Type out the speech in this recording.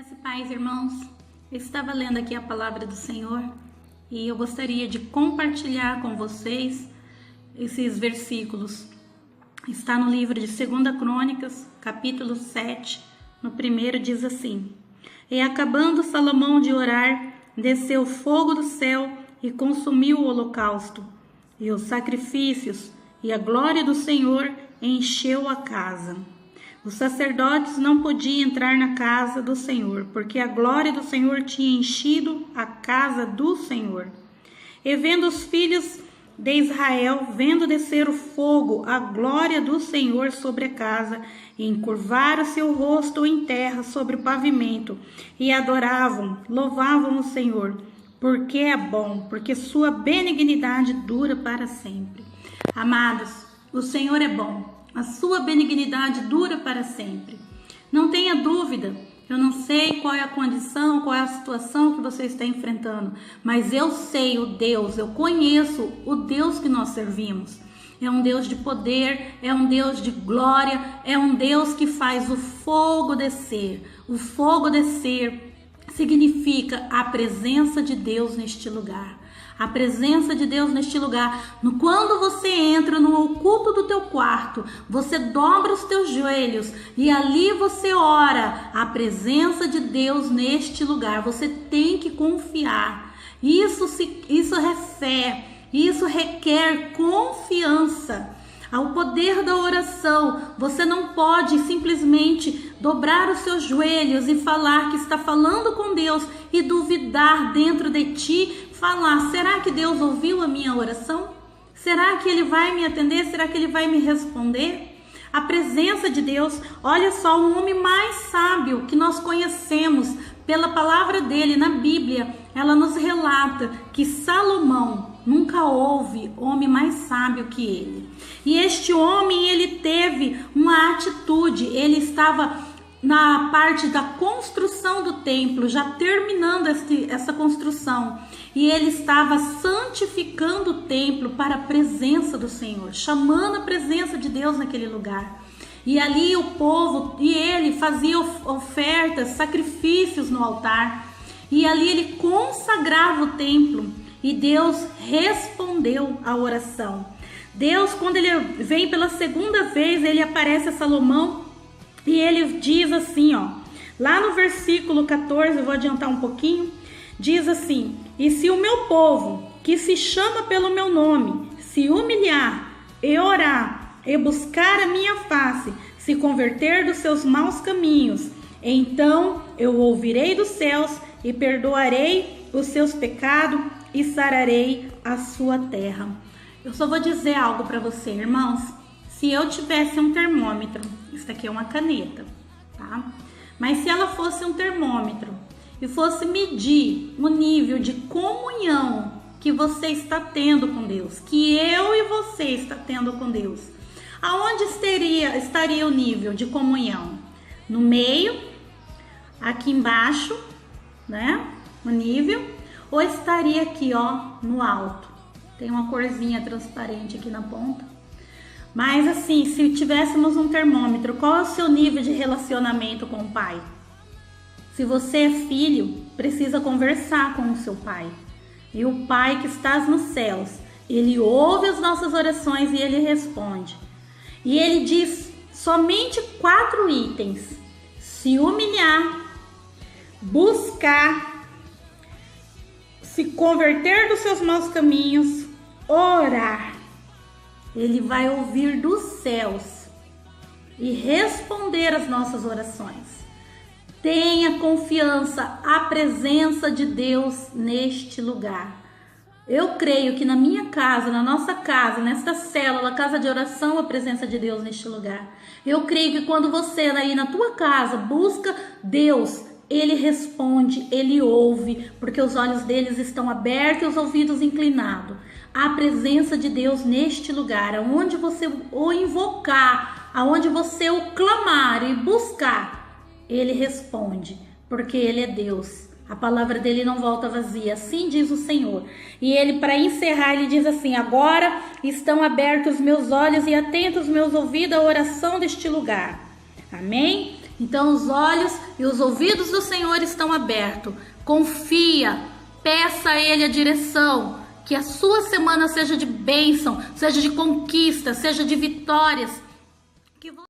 Graça e paz, irmãos. Eu estava lendo aqui a palavra do Senhor e eu gostaria de compartilhar com vocês esses versículos. Está no livro de 2 Crônicas, capítulo 7, no primeiro diz assim: E acabando Salomão de orar, desceu fogo do céu e consumiu o holocausto e os sacrifícios, e a glória do Senhor encheu a casa. Os sacerdotes não podiam entrar na casa do Senhor, porque a glória do Senhor tinha enchido a casa do Senhor. E vendo os filhos de Israel, vendo descer o fogo, a glória do Senhor sobre a casa, e encurvaram seu rosto em terra sobre o pavimento, e adoravam, louvavam o Senhor, porque é bom, porque sua benignidade dura para sempre. Amados, o Senhor é bom. A sua benignidade dura para sempre. Não tenha dúvida, eu não sei qual é a condição, qual é a situação que você está enfrentando, mas eu sei o Deus, eu conheço o Deus que nós servimos. É um Deus de poder, é um Deus de glória, é um Deus que faz o fogo descer. O fogo descer significa a presença de Deus neste lugar. A presença de Deus neste lugar. Quando você entra no oculto do teu quarto, você dobra os teus joelhos e ali você ora. A presença de Deus neste lugar. Você tem que confiar. Isso é fé. Isso requer confiança. Ao poder da oração, você não pode simplesmente dobrar os seus joelhos e falar que está falando com Deus e duvidar dentro de ti, falar: será que Deus ouviu a minha oração? Será que Ele vai me atender? Será que Ele vai me responder? A presença de Deus, olha só, o homem mais sábio que nós conhecemos pela palavra dele na Bíblia, ela nos relata que Salomão nunca houve homem mais sábio que ele. E este homem, ele teve uma atitude, ele estava na parte da construção do templo, já terminando essa construção. E ele estava santificando o templo para a presença do Senhor, chamando a presença de Deus naquele lugar. E ali o povo, e ele fazia ofertas, sacrifícios no altar. E ali ele consagrava o templo. E Deus respondeu à oração. Deus, quando ele vem pela segunda vez, ele aparece a Salomão e ele diz assim, ó, lá no versículo 14, eu vou adiantar um pouquinho, diz assim: E se o meu povo, que se chama pelo meu nome, se humilhar e orar e buscar a minha face, se converter dos seus maus caminhos, então eu ouvirei dos céus e perdoarei os seus pecados e sararei a sua terra. Eu só vou dizer algo para você, irmãos. Se eu tivesse um termômetro, isso aqui é uma caneta, tá? Mas se ela fosse um termômetro e fosse medir o nível de comunhão que você está tendo com Deus, que eu e você está tendo com Deus, aonde estaria o nível de comunhão? No meio, aqui embaixo, né? O nível, ou estaria aqui, ó, no alto? Tem uma corzinha transparente aqui na ponta. Mas assim, se tivéssemos um termômetro, qual é o seu nível de relacionamento com o Pai? Se você é filho, precisa conversar com o seu Pai. E o Pai que estás nos céus, Ele ouve as nossas orações e Ele responde. E Ele diz somente 4 itens: se humilhar, buscar, se converter dos seus maus caminhos, orar. Ele vai ouvir dos céus e responder às nossas orações. Tenha confiança, a presença de Deus neste lugar. Eu creio que na minha casa, na nossa casa, nesta célula, casa de oração, a presença de Deus neste lugar. Eu creio que quando você aí na tua casa busca Deus, Ele responde, Ele ouve, porque os olhos deles estão abertos e os ouvidos inclinados. A presença de Deus neste lugar, aonde você o invocar, aonde você o clamar e buscar, Ele responde, porque Ele é Deus. A palavra dele não volta vazia, assim diz o Senhor. E ele, para encerrar, ele diz assim: agora estão abertos meus olhos e atentos meus ouvidos à oração deste lugar. Amém? Então os olhos e os ouvidos do Senhor estão abertos. Confia, peça a Ele a direção, que a sua semana seja de bênção, seja de conquista, seja de vitórias.